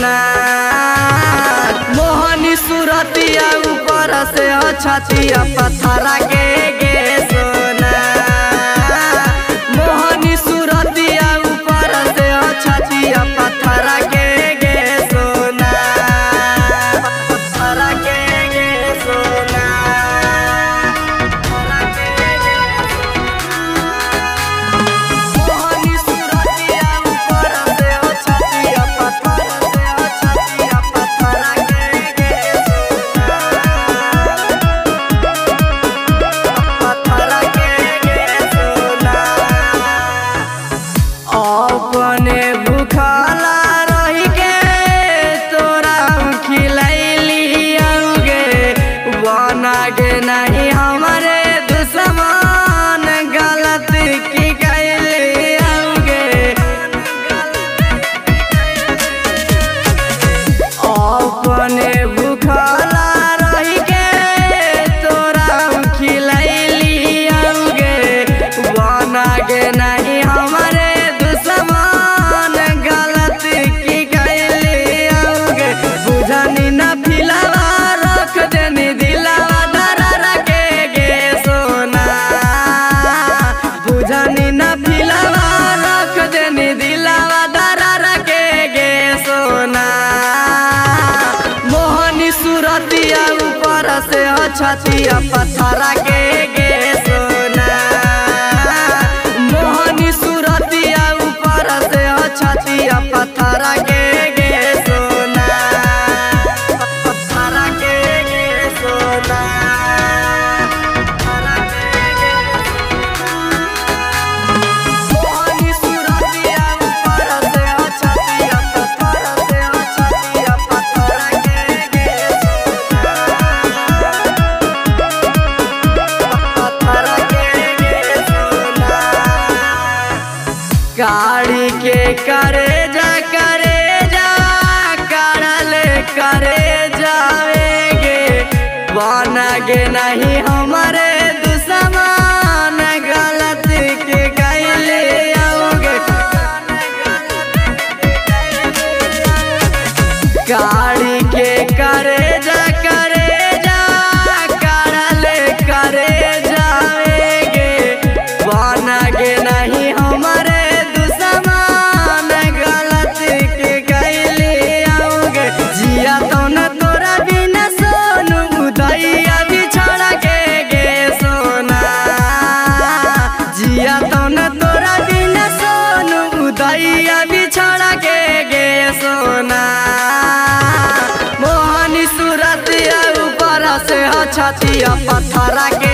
सोना। मोहनी सूरतिया ऊपर से छतिया पत्थरा के गे सोना। मोहनी सूरतिया ऊपर से छतिया पत्थरा के गे सोना। पत्थरा के गे सोना। मोहनी सूरतिया ऊपर से छतिया पत्थरा के गे अपने भूखला रही के तोरा खिलैली आउगे। बना गे नहीं हमारे दुश्मन गलत की कैली आउगे। अपने भूखला रही के तोरा खिलैली आउगे। बना गे नहीं हमारे गलत की कैली आउगे। बुझनी न फिलावा रख देनी दिलावा दरारा के गे सोना। बुझनी न फिलावा रख देनी दिलावा दरारा के गे सोना। मोहनी सूरतिया ऊपर से छतिया पत्थरा के गे सोना। मोहनी सूरतिया ऊपर से छतिया पत्थरा के गे सोना। पत्थरा के गे सोना। मोहनी सूरतिया ऊपर से छतिया पत्थरा के गे सोना। पत्थरा के गे सोना। गाड़ी के करे जा करल करे जावेगे। बना गे नहीं हमारे दुश्मन गलत के कैले आओगे। गाड़ी के करे जा करल करे जावेगे। बना गे नहीं हमारे जिया तो न तोरा बिना सोनू उदैया बिछड़ा के गे सोना। जिया तो न तोरा बिना सोनू उदैया बिछड़ा के गे सोना। मोहनी सूरतिया ऊपर से छतिया पत्थरा के